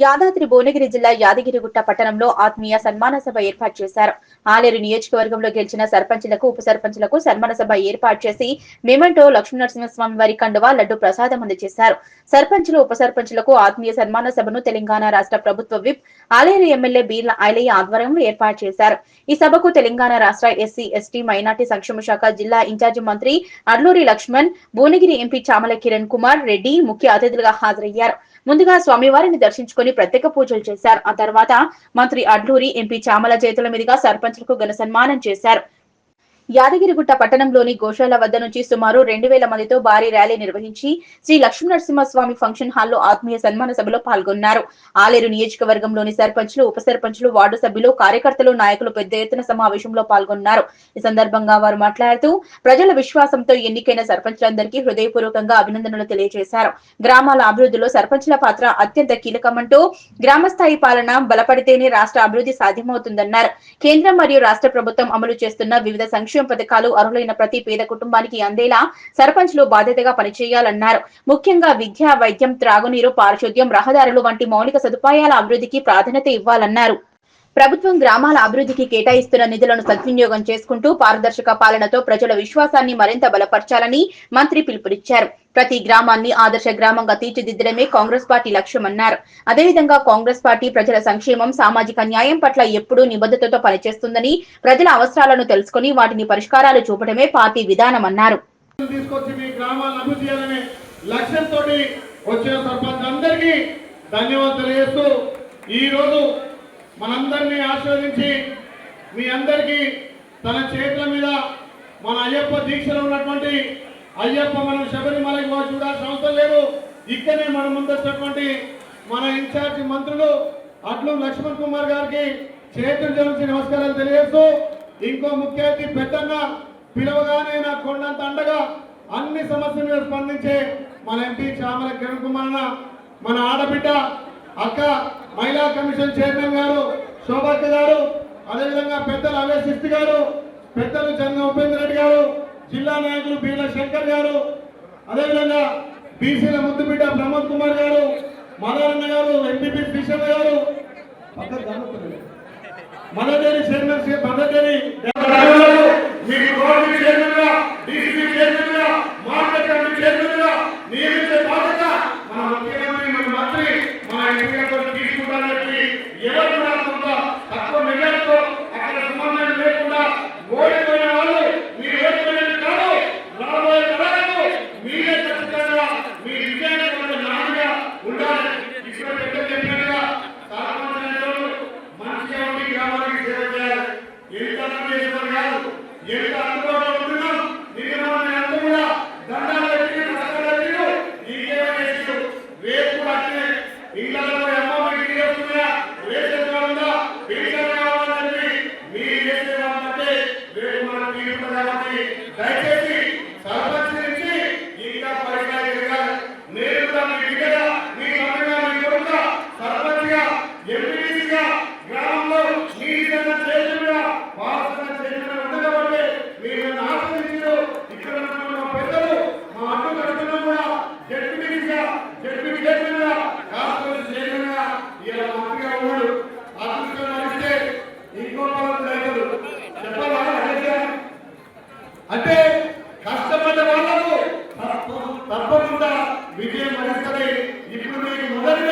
యాదాద్రి భువనగిరి జిల్లా యాదగిరిగుట్ట పట్టణంలో ఆత్మీయ సన్మాన సభ ఏర్పాటు చేశారు. ఆలేరు నియోజకవర్గంలో గెలిచిన సర్పంచులకు, ఉప సర్పంచులకు సన్మాన సభ ఏర్పాటు చేసి మెమెంటో లక్ష్మీనరసింహస్వామి వారి కండువా, లడ్డు ప్రసాదం అందజేశారు. సర్పంచులు, ఉప సర్పంచులకు ఆత్మీయ సన్మాన సభను తెలంగాణ రాష్ట్ర ప్రభుత్వ విప్ ఆలేరు ఎమ్మెల్యే బీర్ల ఐలయ్య ఆధ్వర్యంలో ఏర్పాటు చేశారు. ఈ సభకు తెలంగాణ రాష్ట్ర ఎస్సీ, ఎస్టీ, మైనార్టీ సంక్షేమ శాఖ జిల్లా ఇన్ఛార్జి మంత్రి అడ్లూరి లక్ష్మణ్, భువనగిరి ఎంపీ చామల కిరణ్ కుమార్ రెడ్డి ముఖ్య అతిథులుగా హాజరయ్యారు. ముందుగా స్వామివారిని దర్శించుకుని ప్రత్యేక పూజలు చేశారు. ఆ తర్వాత మంత్రి అడ్లూరి, ఎంపీ చామల చేతుల మీదుగా సర్పంచులకు ఘన సన్మానం చేశారు. యాదగిరిగుట్ట పట్టణంలోని గోశాల వద్ద నుంచి సుమారు 2000 మందితో భారీ ర్యాలీ నిర్వహించి శ్రీ లక్ష్మీనరసింహస్వామి ఫంక్షన్ హాల్లో ఆత్మీయ సన్మాన సభలో పాల్గొన్నారు. ఆలేరు నియోజకవర్గంలోని సర్పంచులు, ఉప సర్పంచులు, వార్డు సభ్యులు, కార్యకర్తలు, నాయకులు పెద్ద ఎత్తున సమావేశంలో పాల్గొన్నారు. ఈ సందర్భంగా వారు మాట్లాడుతూ ప్రజల విశ్వాసంతో ఎన్నికైన సర్పంచులందరికీ హృదయపూర్వకంగా అభినందనలు తెలియజేశారు. గ్రామాల అభివృద్ధిలో సర్పంచుల పాత్ర అత్యంత కీలకమంటూ గ్రామస్థాయి పాలన బలపడితేనే రాష్ట్ర అభివృద్ధి సాధ్యమవుతుందన్నారు. కేంద్రం మరియు రాష్ట్ర ప్రభుత్వం అమలు చేస్తున్న వివిధ సంక్షేమ పథకాలు అర్హులైన ప్రతి పేద కుటుంబానికి అందేలా సర్పంచ్లు బాధ్యతగా పనిచేయాలన్నారు. ముఖ్యంగా విద్య, వైద్యం, త్రాగునీరు, పారిశుద్ధ్యం, రహదారులు వంటి మౌలిక సదుపాయాల అభివృద్ధికి ప్రాధాన్యత ఇవ్వాలన్నారు. ప్రభుత్వం గ్రామాల అభివృద్ధికి కేటాయిస్తున్న నిధులను సద్వినియోగం చేసుకుంటూ పారదర్శక పాలనతో ప్రజల విశ్వాసాన్ని మరింత బలపర్చాలని మంత్రి పిలుపునిచ్చారు. ప్రతి గ్రామాన్ని ఆదర్శ గ్రామంగా తీర్చిదిద్దడమే కాంగ్రెస్ పార్టీ లక్ష్యమన్నారు. అదేవిధంగా కాంగ్రెస్ పార్టీ ప్రజల సంక్షేమం, సామాజిక న్యాయం పట్ల ఎప్పుడూ నిబద్ధతతో పనిచేస్తుందని, ప్రజల అవసరాలను తెలుసుకుని వాటిని పరిష్కారాలు చూపడమే పార్టీ విధానమన్నారు. మనందరినీ ఆశీర్వదించి మీ అందరికీ తన చేతుల మీద మన అయ్యప్ప దీక్షలో ఉన్నటువంటి అయ్యప్ప మనం శబరిమలకి చూడాల్సిన అవసరం లేదు. ఇక్కడనే మన ముందు వచ్చినటువంటి మన ఇన్ఛార్జి మంత్రులు అడ్లూరి లక్ష్మణ్ కుమార్ గారికి చేతులు జోడించి నమస్కారాలు తెలియజేస్తూ, ఇంకో ముఖ్య అతిథి పెద్దన్న పిలవగానే నా కొండంత అండగా అన్ని సమస్యల మీద స్పందించే మన ఎంపీ చామల కిరణ్ కుమార్, మన ఆడబిడ్డ అక్క మహిళా కమిషన్ చైర్మన్ గారు శోభక్క గారు, అదేవిధంగా పెద్దలు అవేశిస్తి గారు, పెద్దలు చంద్ర ఉపేంద్ర రెడ్డి గారు, జిల్లా నాయకులు బీల శంకర్ గారు, అదేవిధంగా బీసీల ముద్దుబిడ్డ ప్రమోద్ కుమార్ గారు, మదరన్న గారు, ఎంపీపీ కిషన్ గారు, మదదేరి చైర్మన్ మదదేరి అంటే కష్టపడ్డ వాళ్ళకు తప్పకుండా విజయం వరిస్తుంది. ఇప్పుడు మీకు మొదటి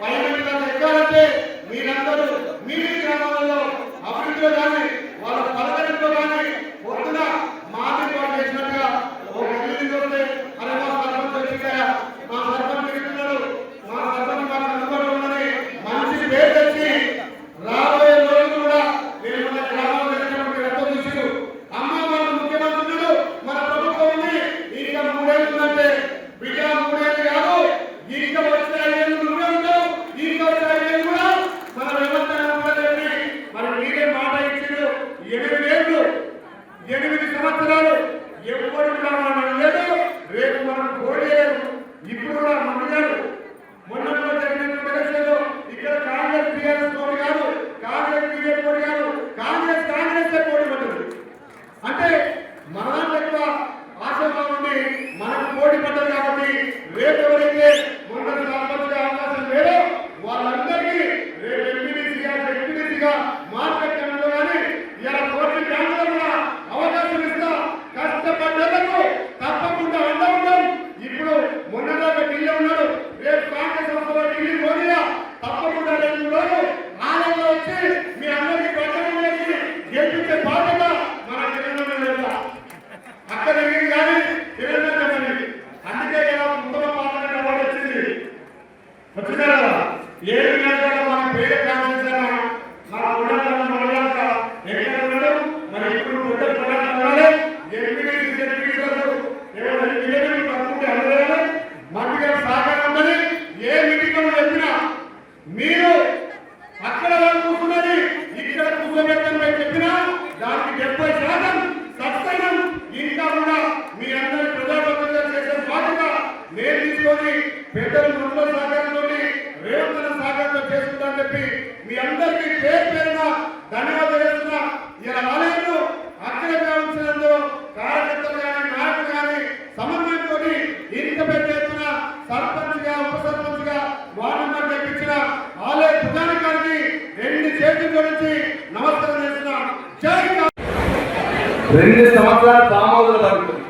పై ఎక్కాలంటే మీరందరూ మీ గ్రామాలలో అభివృద్ధిలో కానీ వాళ్ళ పలకరింపులో కానీ పొద్దున మాది పాటు చేసినట్టుగా ఒక వస్తే అరే మా సర్పంచ్ వచ్చిందా, మా సర్పంచ్ చెప్తున్నారు, మా సర్పంచ్ మాకు అందుబాటులో ఉన్నది మంచి పేరు తెచ్చి రాబోయే రోజులు కూడా నేను మన గ్రామంలో చూసారు. అమ్మ మన ముఖ్యమంత్రులు మన ప్రభుత్వం ఉంది, ఇంకా 3 ఏళ్ళు ఉందంటే బిడ్డ 3 ఏళ్ళు కాదు, ఇంకా వచ్చే 5 ఏళ్ళు నువ్వే ఉంటావు, ఇంకా వచ్చే 5 ఏళ్ళు కూడా మనం ఏమంటారు మరి మీరే మాట ఇచ్చారు. 8 ఏళ్ళు 8 సంవత్సరాలు ఎప్పుడు మనం లేదు, రేపు మనం పోలేదు. ఇప్పుడు కూడా మంత్రులు మొన్న జరిగిన ఇక్కడ కాంగ్రెస్ టీఆర్ఎస్ పోటీ కాదు, కాంగ్రెస్ బీజేపీ పోటీ కాదు, కాంగ్రెస్ పోటీ పడుతుంది. అంటే మన ఎక్కువ ఆశగా ఉండి మనకు పోటీ పడ్డది కాబట్టి రేపు ఎవరైతే మొన్న సర్పంచ్గా పెద్దలు గుండెల సహకారంతో రేవంతన సహకారంతో చేసుకుంటామని చెప్పి మీ అందరికీ పేరు పేరున ధన్యవాదాలు చేస్తున్నా. ఇలా ఆలయంలో అగ్రగా ఉంచినందుకు కార్యకర్తలు కానీ నాయకులు కానీ సమన్వయంతో ఇంత పెద్ద ఎత్తున సర్పంచ్ గా ఉప సర్పంచ్ గా వార్డు మెంబర్ తెప్పించిన ఆలయ ప్రధానికానికి 2 చేతుల నుంచి నమస్కారం చేస్తున్నా. జై 2 సంవత్సరాల సామోదర పడుతుంది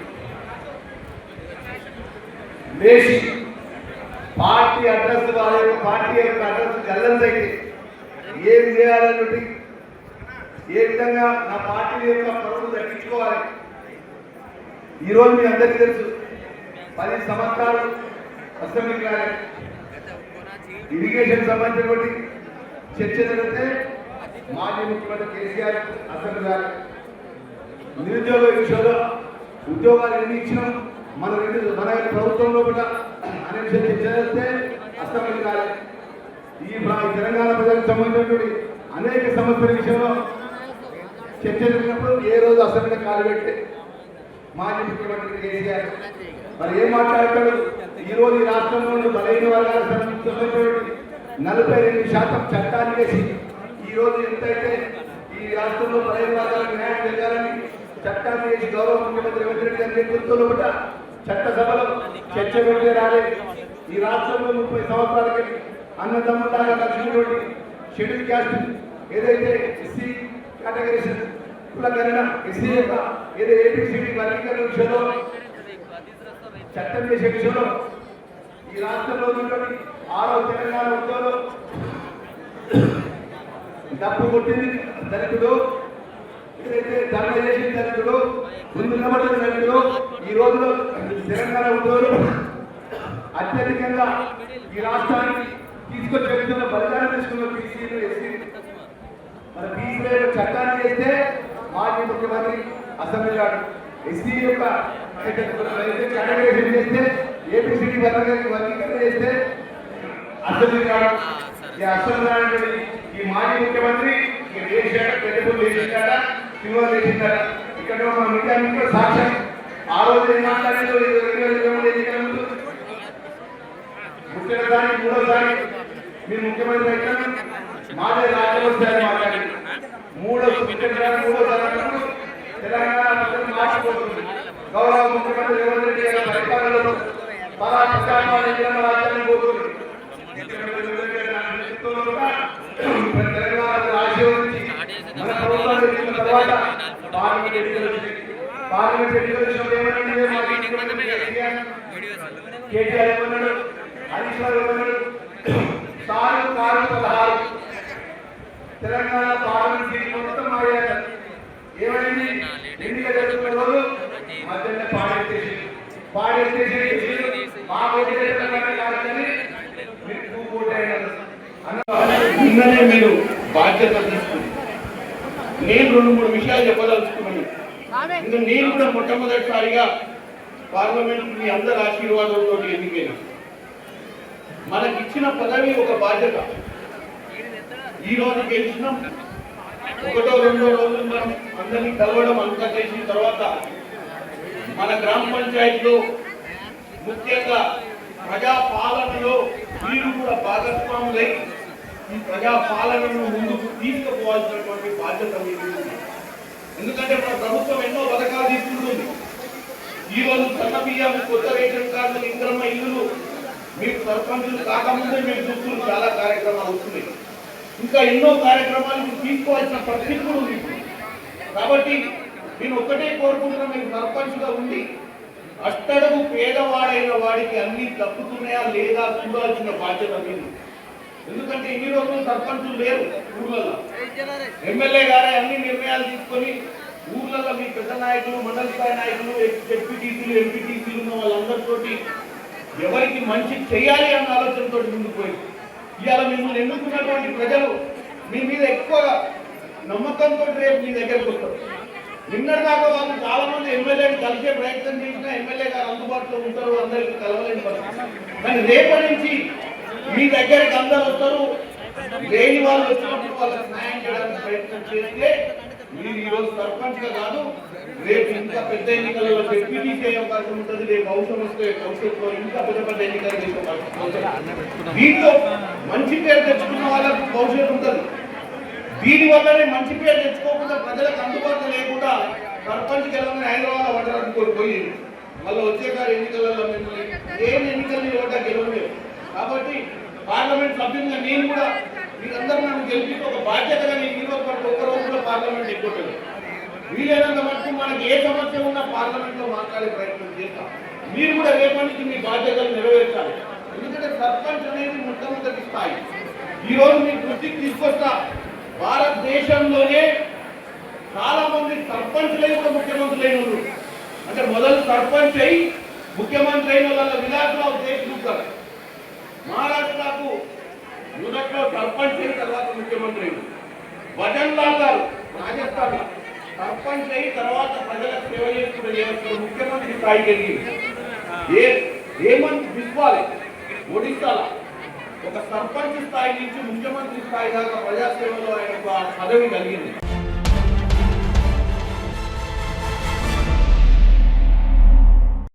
లేచి పార్టీ అడ్రస్ వాళ్ళ యొక్క పార్టీ యొక్క అడ్రస్ గల్లంత అయితే ఏం చేయాలన్నట్టు ఏ విధంగా నా పార్టీ యొక్క పరువును దక్కించుకోవాలి. ఈరోజు మీ అందరికీ తెలుసు 10 సంవత్సరాలు అసెంబ్లీకి రాలేదు. ఇరిగేషన్ సంబంధించినటువంటి చర్చ జరిగితే మాజీ ముఖ్యమంత్రి కేసీఆర్ అసెంబ్లీ రాలేదు. నిరుద్యోగ విషయంలో ఉద్యోగాలు ఎన్ని ఇచ్చినాం మన ప్రభుత్వంలో కూడా అనే విషయం చర్చ జరిగితే అసెంబ్లీ రాలేదు. ఈ తెలంగాణ ప్రజలకు సంబంధించినటువంటి అనేక సమస్యల విషయంలో చర్చ జరిగినప్పుడు ఏ రోజు అసెంబ్లీ కాలు పెట్టే మాజీ ముఖ్యమంత్రి కేసీఆర్ మరి ఏం మాట్లాడతాడు. ఈ రోజు ఈ రాష్ట్రంలో బలైన వర్గాలకు సంబంధించినటువంటి 42% చట్టాన్ని వేసి ఈ రోజు ఎంతైతే ఈ రాష్ట్రంలో బలైన వర్గాలకు న్యాయం జరగాలని చట్టాన్ని వేసి గౌరవ ముఖ్యమంత్రి రేవంత్ రెడ్డి గారి నేతృత్వంలో కూడా చట్టసభలో చర్చ పెడితే రాలేదు. ఈ రాష్ట్రంలో 30 సంవత్సరాలకి అన్నదమ్ములాగా కలిసినటువంటి షెడ్యూల్ క్యాస్ట్ ఏదైతే ఎస్సీ కేటగిరీ కులకరణ ఎస్సీ యొక్క ఏదో ఏబిసిడి వర్గీకరణ విషయంలో చట్టం చేసే విషయంలో ఈ రాష్ట్రంలో ఉన్నటువంటి 6వ తెలంగాణ ఉద్యోగంలో డబ్బు కొట్టింది దళితుడు, ఏదైతే ధర్మ చేసిన దళితుడు, ముందు నిలబడిన దళితుడు ఈ రోజులో తెలంగాణ ఉద్యోగులు అత్యధికంగా ఈ రాష్ట్రానికి తీసుకొచ్చి వెళ్తున్న బలిదానం తీసుకున్న బీసీలు ఎస్సీలు మన బీసీల చట్టాన్ని చేస్తే మాజీ ముఖ్యమంత్రి అసెంబ్లీ గారు ఎస్సీ యొక్క కేటగిరీ చేస్తే ఏపీసీడీ వర్గీకరణ చేస్తే అసెంబ్లీ గారు ఈ అసెంబ్లీ ఈ మాజీ ముఖ్యమంత్రి వేసాడు, పెద్దలు వేసిందాడ, సినిమాలు వేసిందాడ. ఇక్కడ మన నిజానికి కూడా సాక్ష్యం. ఆ రోజు ఏం మాట్లాడారు 2023 ఎన్నికల ముందు ముఖ్యమంత్రి మూడోసారి మీరు ముఖ్యమంత్రి అయితే మాదే రాజ్యం వస్తాయని మాట్లాడారు. మూడోసారి తెలంగాణ మార్చిపోతుంది. గౌరవ ముఖ్యమంత్రి రేవంత్ రెడ్డి గారి పరిపాలనలో రాజ్యాన్ని పోతుంది. తెలంగాణ రాజ్యం నుంచి మన ప్రభుత్వాలు వచ్చిన తర్వాత పార్లమెంట్ ఎన్నికలు వచ్చినాయి. పార్లమెంట్ ఎన్నికలు వచ్చినప్పుడు ఏమన్నాడు కేటీఆర్ ఏమన్నాడు, హరీష్ రావు ఏమన్నాడు, సారు 16 తెలంగాణ పార్లమెంట్ సీట్ మొత్తం మారారు. ఏమైంది ఎన్నిక జరుగుతున్న రోజు మధ్యలో పాడేసేసి నిన్ననే మీరు బాధ్యత తీసుకుని నేను 2-3 విషయాలు చెప్పదలుచుకున్నాను. ఇంకా నేను కూడా మొట్టమొదటిసారిగా పార్లమెంట్ మీ అందరి ఆశీర్వాదంతో ఎన్నికైనా మనకిచ్చిన పదవి ఒక బాధ్యత. ఈ రోజు గెలిచినాం, 1-2 రోజులు మనం అందరినీ కలవడం అంతా చేసిన తర్వాత మన గ్రామ పంచాయతీలో ముఖ్యంగా ప్రజాపాలనలో మీరు కూడా భాగస్వాములై ఈ ప్రజాపాలనను ముందుకు తీసుకుపోవాల్సినటువంటి బాధ్యత మీకు. ఎందుకంటే మన ప్రభుత్వం ఎన్నో పథకాలు తీసుకుంటుంది. ఈ రోజు సన్న బియ్యం, కొత్త రేషన్ కార్డులు, ఇంద్రమ్మ ఇల్లులు మీకు సర్పంచులు కాకముందే మీకు చూస్తున్న చాలా కార్యక్రమాలు వస్తున్నాయి. ఇంకా ఎన్నో కార్యక్రమాలు మీరు తీసుకోవాల్సిన పరిస్థితి కూడా ఉంది. కాబట్టి నేను ఒక్కటే కోరుకుంటున్నా, మీరు సర్పంచ్గా ఉండి అట్టడుగు పేదవాడైన వాడికి అన్ని తప్పుతున్నాయా లేదా చూడాల్సిన బాధ్యత మీరు. ఎందుకంటే ఇన్ని రోజులు సర్పంచులు లేరు ఊర్లలో. ఎమ్మెల్యే గారే అన్ని నిర్ణయాలు తీసుకొని ఊర్లలో మీ పెద్ద నాయకులు, మండల స్థాయి నాయకులు, జెడ్పీటీసీలు, ఎంపీటీసీలు ఉన్న వాళ్ళందరితోటి ఎవరికి మంచి చేయాలి అన్న ఆలోచనతో ముందుకు పోయి ఇవాళ మిమ్మల్ని ఎన్నుకున్నటువంటి ప్రజలు మీ మీద ఎక్కువ నమ్మకంతో రేపు మీ దగ్గరకు వస్తారు. నిన్నటిదాకా వాళ్ళు చాలా మంది ఎమ్మెల్యేని కలిసే ప్రయత్నం చేసినా ఎమ్మెల్యే గారు అందుబాటులో ఉంటారు, అందరికీ కలవలేని పరిస్థితి. కానీ రేపటి నుంచి మీ దగ్గరికి అందరూ వస్తారు. లేని వాళ్ళు వచ్చినప్పుడు వాళ్ళకి న్యాయం చేయడానికి ప్రయత్నం చేస్తే మీరు ఈరోజు సర్పంచ్గా కాదు రేపు ఇంకా పెద్ద ఎన్నికలలో డిప్యూటీసీ అయ్యే అవకాశం ఉంటుంది. రేపు అవసరం వస్తే భవిష్యత్తులో ఇంకా పెద్ద పెద్ద ఎన్నికలు చేసే అవకాశం ఉంటుంది. దీంతో మంచి పేరు తెచ్చుకున్న వాళ్ళకు భవిష్యత్తు ఉంటుంది. దీని వల్లనే మంచి పేరు తెచ్చుకోకుండా ప్రజలకు అందుబాటులో లేకుండా సర్పంచ్ గెలవని హైదరాబాద్ పడడానికి పోయి మళ్ళీ వచ్చేసారి ఎన్నికలలో మిమ్మల్ని ఏం ఎన్నికల్ని ఓటా గెలవలేదు. కాబట్టి పార్లమెంట్ సభ్యులుగా నేను కూడా మీరందరూ నన్ను గెలిపి ఒక బాధ్యతగా నేను నిలబడి ఒక్క రోజులో పార్లమెంట్ ఎక్కుంటుంది. వీలైనంత మటుకు మనకి ఏ సమస్య ఉన్నా పార్లమెంట్ లో మాట్లాడే ప్రయత్నం చేస్తాం. మీరు కూడా రేపటి నుంచి మీ బాధ్యతలు నెరవేర్చాలి. ఎందుకంటే సర్పంచ్ అనేది మొట్టమొదటి స్థాయి. ఈ రోజు మీ దృష్టికి తీసుకొస్తా, భారతదేశంలోనే చాలా మంది సర్పంచ్లే కూడా ముఖ్యమంత్రులైన వాళ్ళు. అంటే మొదలు సర్పంచ్ అయి ముఖ్యమంత్రి అయిన వాళ్ళ విలాసరావు దేశ్ముఖ్ గారు మహారాష్ట్రకు మొదట్లో సర్పంచ్ అయిన తర్వాత ముఖ్యమంత్రి అయింది. భజన్ లాల్ గారు రాజస్థాన్ సర్పంచ్ అయి తర్వాత ప్రజలకు సేవ చేసుకునే ముఖ్యమంత్రి స్థాయికి ఎదిగింది. హేమంత్ బిస్వాల్ ఒడిశాలో ఒక సర్పంచ్ స్థాయి నుంచి ముఖ్యమంత్రి స్థాయి దాకా ప్రజాసేవలో ఆయన పదవి కలిగింది.